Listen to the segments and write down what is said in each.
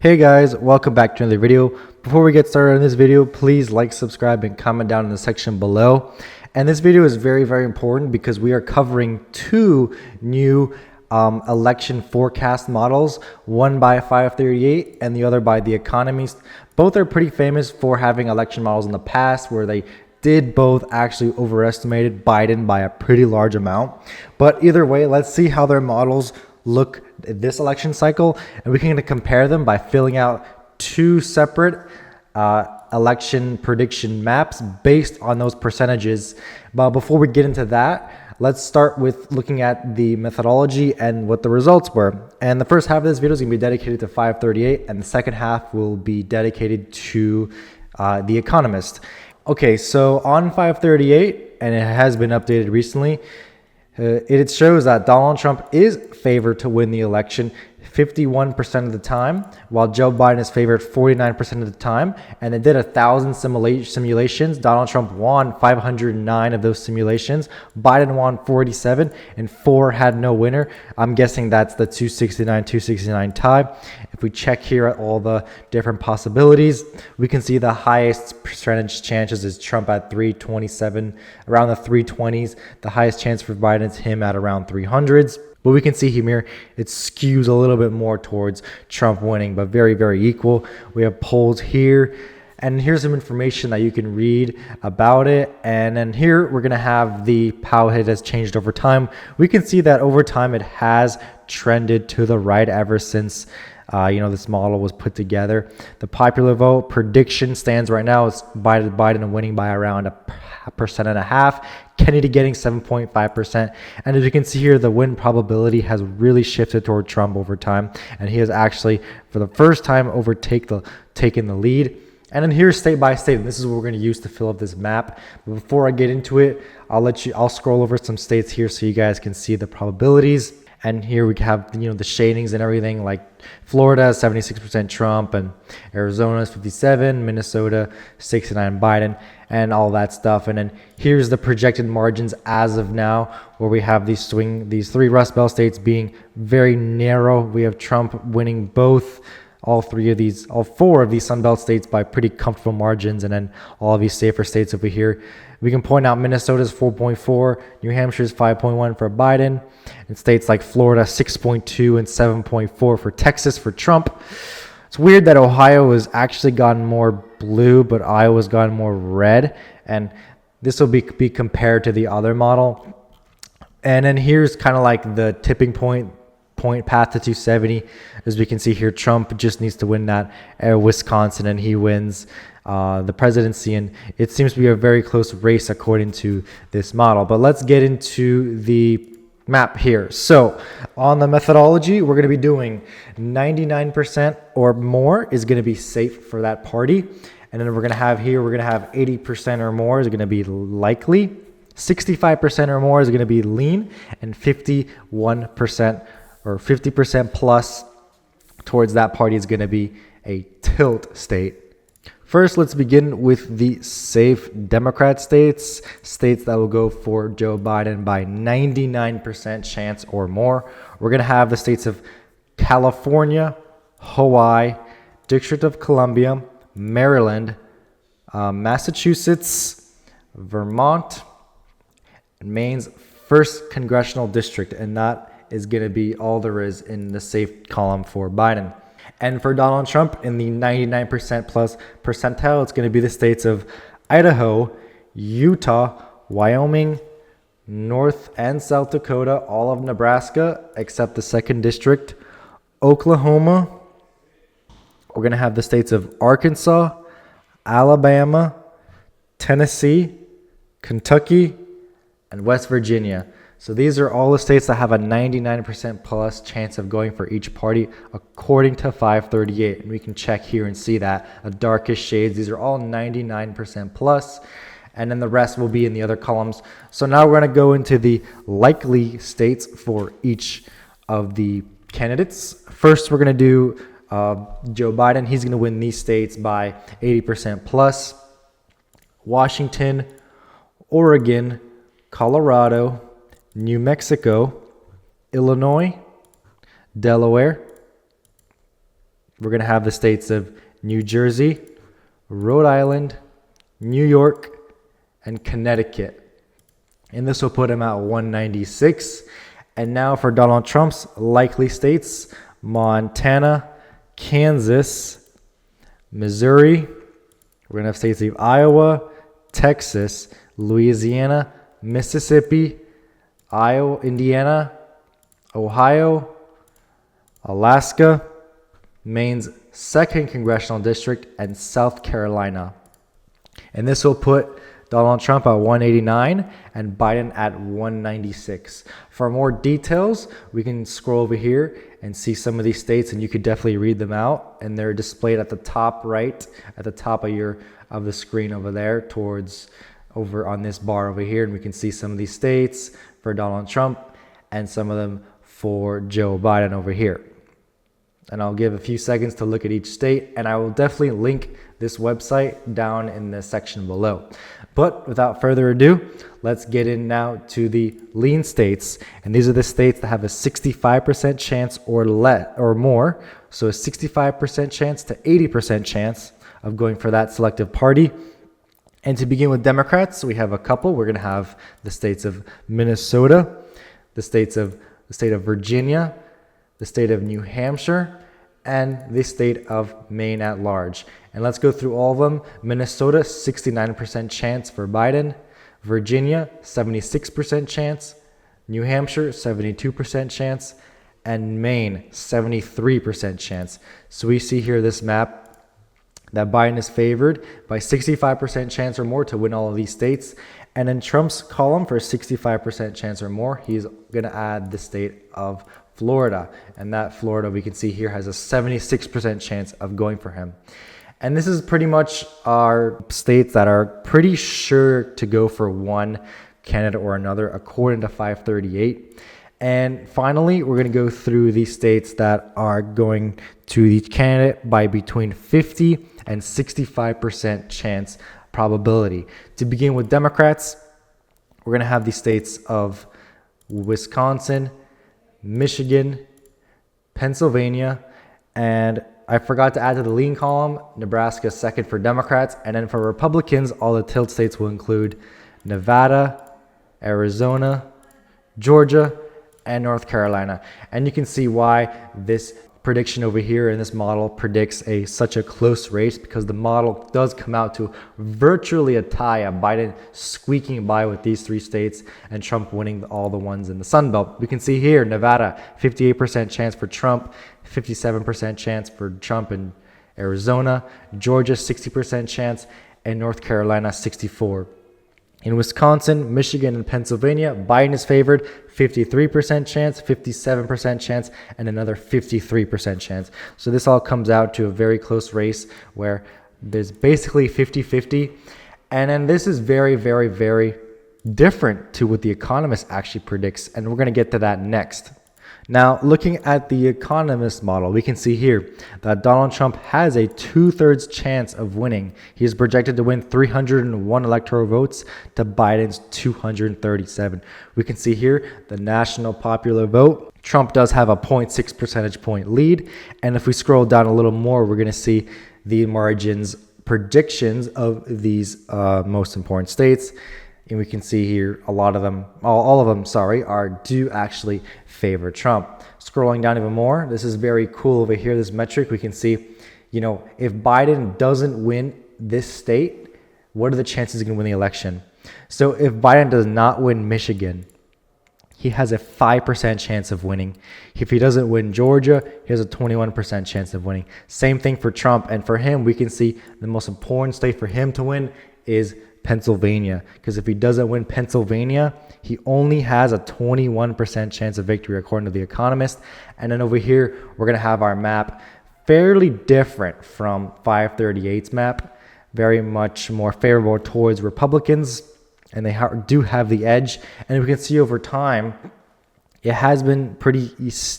Hey guys, welcome back to another video. Before we get started on this video, please like, subscribe, and comment down in the section below. And this video is very important because we are covering two new election forecast models, one by FiveThirtyEight and the other by The Economist. Both are pretty famous for having election models in the past where they did both actually overestimated Biden by a pretty large amount. But either way, let's see how their models look this election cycle, and we can compare them by filling out two separate election prediction maps based on those percentages. But before we get into that, let's start with looking at the methodology and what the results were. And the first half of this video is going to be dedicated to FiveThirtyEight, and the second half will be dedicated to The Economist. Okay, so on FiveThirtyEight, and it has been updated recently, it shows that Donald Trump is favored to win the election 51% of the time, while Joe Biden is favored 49% of the time. And they did 1,000 simulations. Donald Trump won 509 of those simulations. Biden won 47, and 4 had no winner. I'm guessing that's the 269 tie. If we check here at all the different possibilities, we can see the highest percentage chances is Trump at 327, around the 320s. The highest chance for Biden is him at around 300s. But we can see here, it skews a little bit more towards Trump winning, but very equal. We have polls here, and here's some information that you can read about it. And then here, we're going to have how it has changed over time. We can see that over time, it has trended to the right ever since this model was put together. The popular vote prediction stands right now is Biden winning by around 1.5%. Kennedy getting 7.5%. And as you can see here, the win probability has really shifted toward Trump over time. And he has actually, for the first time, taken the lead. And then here's state by state. And this is what we're going to use to fill up this map. But before I get into it, I'll scroll over some states here so you guys can see the probabilities. And here we have, the shadings and everything, like Florida, 76% Trump, and Arizona is 57, Minnesota, 69 Biden, and all that stuff. And then here's the projected margins as of now, where we have these three Rust Belt states being very narrow. We have Trump winning all four of these Sun Belt states by pretty comfortable margins, and then all of these safer states over here. We can point out Minnesota's 4.4, New Hampshire's 5.1 for Biden, and states like Florida 6.2 and 7.4 for Texas for Trump. It's weird that Ohio has actually gotten more blue, but Iowa's gotten more red, and this will be compared to the other model. And then here's kind of like the tipping point path to 270. As we can see here, Trump just needs to win that Wisconsin, and he wins the presidency, and it seems to be a very close race according to this model. But let's get into the map here. So on the methodology, we're going to be doing 99% or more is going to be safe for that party, and then we're going to have 80% or more is going to be likely, 65% or more is going to be lean, and 51% or 50% plus towards that party is going to be a tilt state. First, let's begin with the safe Democrat states that will go for Joe Biden by 99% chance or more. We're going to have the states of California, Hawaii, District of Columbia, Maryland, Massachusetts, Vermont, and Maine's 1st Congressional District, and that is going to be all there is in the safe column for Biden. And for Donald Trump, in the 99% plus percentile, it's going to be the states of Idaho, Utah, Wyoming, North and South Dakota, all of Nebraska, except the 2nd District, Oklahoma. We're going to have the states of Arkansas, Alabama, Tennessee, Kentucky, and West Virginia. So these are all the states that have a 99% plus chance of going for each party according to FiveThirtyEight. And we can check here and see that a darkest shades. These are all 99% plus, and then the rest will be in the other columns. So now we're going to go into the likely states for each of the candidates. First, we're going to do Joe Biden. He's going to win these states by 80% plus. Washington, Oregon, Colorado, New Mexico, Illinois, Delaware, we're going to have the states of New Jersey, Rhode Island, New York, and Connecticut. And this will put him at 196. And now for Donald Trump's likely states: Montana, Kansas, Missouri. We're going to have states of Iowa, Texas, Louisiana, Mississippi, Iowa, Indiana, Ohio, Alaska, Maine's 2nd Congressional District, and South Carolina. And this will put Donald Trump at 189 and Biden at 196. For more details, we can scroll over here and see some of these states, and you could definitely read them out. And they're displayed at the top right, at the top of the screen over there, towards over on this bar over here. And we can see some of these states for Donald Trump and some of them for Joe Biden over here. And I'll give a few seconds to look at each state, and I will definitely link this website down in the section below. But without further ado, let's get in now to the lean states. And these are the states that have a 65% chance or more. So a 65% chance to 80% chance of going for that selective party. And to begin with Democrats, we have a couple. We're going to have the states of Minnesota, the state of Virginia, the state of New Hampshire, and the state of Maine at large. And let's go through all of them. Minnesota, 69% chance for Biden. Virginia, 76% chance. New Hampshire, 72% chance. And Maine, 73% chance. So we see here this map that Biden is favored by 65% chance or more to win all of these states. And in Trump's column, for a 65% chance or more, he's going to add the state of Florida. And that Florida, we can see here, has a 76% chance of going for him. And this is pretty much our states that are pretty sure to go for one candidate or another, according to 538. And finally, we're going to go through these states that are going to each candidate by between 50 and 65% chance probability. To begin with Democrats, we're going to have the states of Wisconsin, Michigan, Pennsylvania, and I forgot to add to the lean column, Nebraska 2nd for Democrats. And then for Republicans, all the tilt states will include Nevada, Arizona, Georgia, and North Carolina. And you can see why this prediction over here in this model predicts such a close race, because the model does come out to virtually a tie, a Biden squeaking by with these three states and Trump winning all the ones in the Sun Belt. We can see here Nevada, 58% chance for Trump, 57% chance for Trump in Arizona, Georgia 60% chance, and North Carolina 64%. In Wisconsin, Michigan, and Pennsylvania, Biden is favored, 53% chance, 57% chance, and another 53% chance. So this all comes out to a very close race where there's basically 50-50. And then this is very, very, very different to what the Economist actually predicts. And we're going to get to that next. Now, looking at the Economist model, we can see here that Donald Trump has a 2/3 chance of winning. He is projected to win 301 electoral votes to Biden's 237. We can see here the national popular vote. Trump does have a 0.6 percentage point lead. And if we scroll down a little more, we're going to see the margins predictions of these most important states. And we can see here all of them, do actually favor Trump. Scrolling down even more, this is very cool over here, this metric. We can see, if Biden doesn't win this state, what are the chances he's going to win the election? So if Biden does not win Michigan, he has a 5% chance of winning. If he doesn't win Georgia, he has a 21% chance of winning. Same thing for Trump. And for him, we can see the most important state for him to win is Pennsylvania, because if he doesn't win Pennsylvania, he only has a 21% chance of victory according to The Economist. And then over here, we're going to have our map fairly different from 538's map, very much more favorable towards Republicans, and they do have the edge. And we can see over time, it has been pretty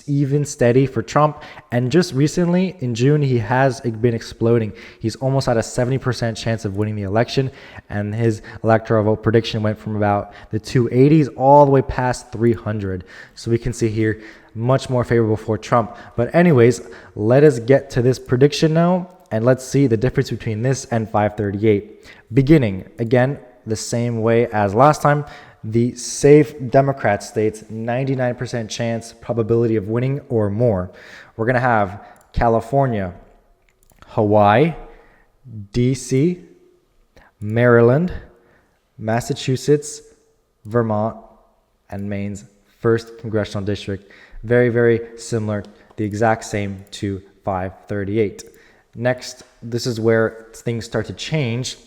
even steady for Trump. And just recently in June, he has been exploding. He's almost at a 70% chance of winning the election. And his electoral vote prediction went from about the 280s all the way past 300. So we can see here much more favorable for Trump. But anyways, let us get to this prediction now. And let's see the difference between this and 538. Beginning, again, the same way as last time. The safe Democrat states, 99% chance probability of winning or more. We're going to have California, Hawaii, DC, Maryland, Massachusetts, Vermont, and Maine's 1st congressional district. Very, very similar, the exact same to 538. Next, this is where things start to change.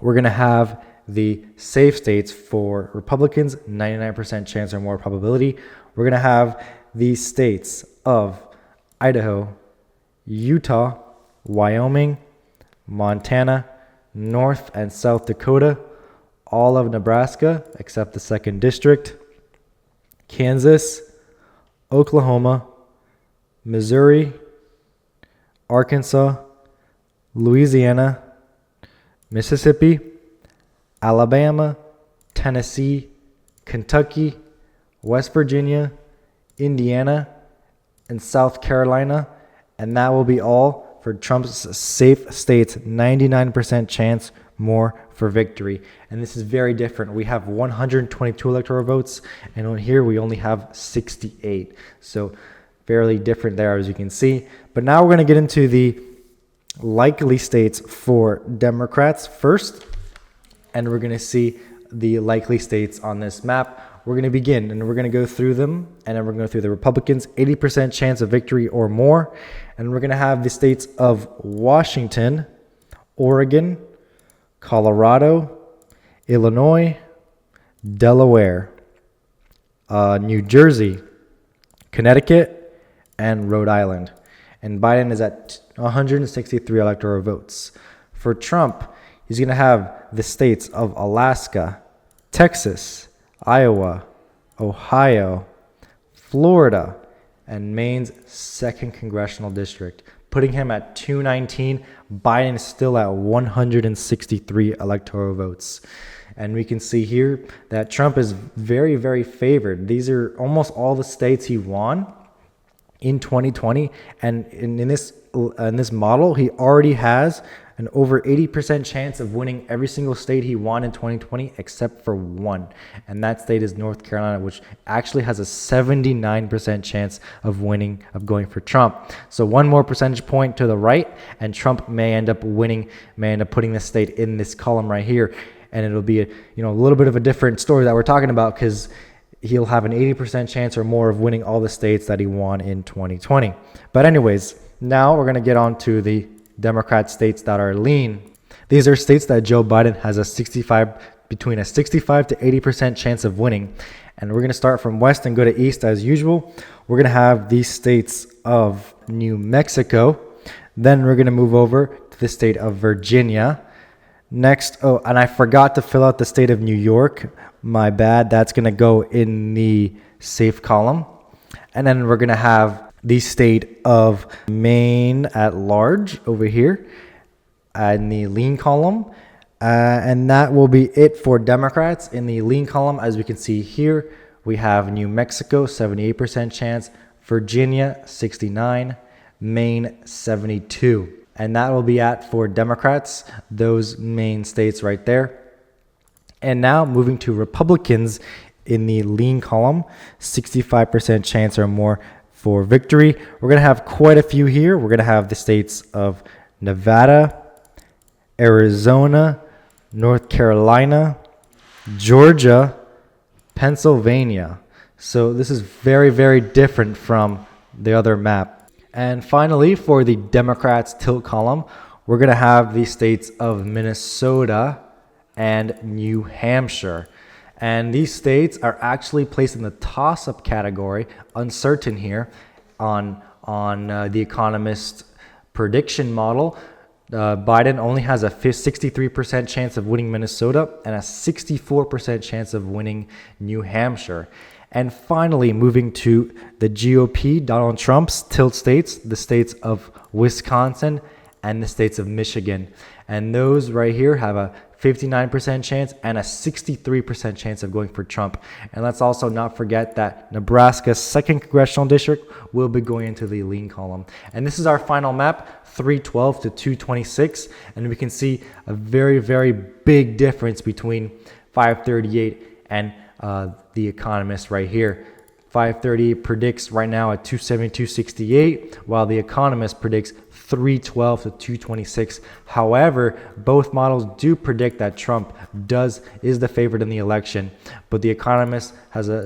We're going to have the safe states for Republicans, 99% chance or more probability. We're going to have the states of Idaho, Utah, Wyoming, Montana, North and South Dakota, all of Nebraska except the 2nd district, Kansas, Oklahoma, Missouri, Arkansas, Louisiana, Mississippi, Alabama, Tennessee, Kentucky, West Virginia, Indiana, and South Carolina. And that will be all for Trump's safe states, 99% chance more for victory. And this is very different. We have 122 electoral votes, and here we only have 68. So fairly different there, as you can see. But now we're going to get into the likely states for Democrats first. And we're going to see the likely states on this map. We're going to begin, and we're going to go through them, and then we're going to go through the Republicans, 80% chance of victory or more. And we're going to have the states of Washington, Oregon, Colorado, Illinois, Delaware, New Jersey, Connecticut, and Rhode Island. And Biden is at 163 electoral votes. For Trump, he's going to have the states of Alaska, Texas, Iowa, Ohio, Florida, and Maine's 2nd congressional district, putting him at 219. Biden is still at 163 electoral votes. And we can see here that Trump is very, very favored. These are almost all the states he won in 2020. And in this model, he already has an over 80% chance of winning every single state he won in 2020 except for one. And that state is North Carolina, which actually has a 79% chance of going for Trump. So one more percentage point to the right, and Trump may end up winning, may end up putting this state in this column right here. And it'll be a little bit of a different story that we're talking about, because he'll have an 80% chance or more of winning all the states that he won in 2020. But anyways, now we're going to get on to the Democrat states that are lean. These are states that Joe Biden has between a 65 to 80% chance of winning. And we're going to start from west and go to east as usual. We're going to have these states of New Mexico. Then we're going to move over to the state of Virginia. Next, and I forgot to fill out the state of New York. My bad. That's going to go in the safe column. And then we're going to have the state of Maine at large over here in the lean column. And that will be it for Democrats in the lean column. As we can see here, we have New Mexico, 78% chance, Virginia, 69, Maine, 72. And that will be for Democrats, those main states right there. And now moving to Republicans in the lean column, 65% chance or more for victory. We're going to have quite a few here. We're going to have the states of Nevada, Arizona, North Carolina, Georgia, Pennsylvania. So this is very, very different from the other map. And finally, for the Democrats tilt column, we're going to have the states of Minnesota and New Hampshire. And these states are actually placed in the toss-up category, uncertain here, on the Economist prediction model. Biden only has a 63% chance of winning Minnesota and a 64% chance of winning New Hampshire. And finally, moving to the GOP, Donald Trump's tilt states, the states of Wisconsin and the states of Michigan. And those right here have a 59% chance and a 63% chance of going for Trump. And let's also not forget that Nebraska's 2nd congressional district will be going into the lean column. And this is our final map, 312 to 226. And we can see a very, very big difference between 538 and the Economist right here. 538 predicts right now at 272.68, while the Economist predicts 312 to 226. However, both models do predict that Trump is the favorite in the election, but the Economist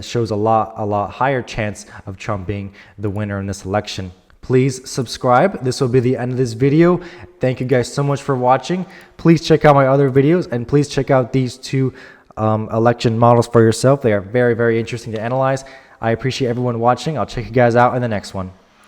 shows a lot higher chance of Trump being the winner in this election. Please subscribe. This will be the end of this video. Thank you guys so much for watching. Please check out my other videos, and please check out these two election models for yourself. They are very, very interesting to analyze. I appreciate everyone watching. I'll check you guys out in the next one.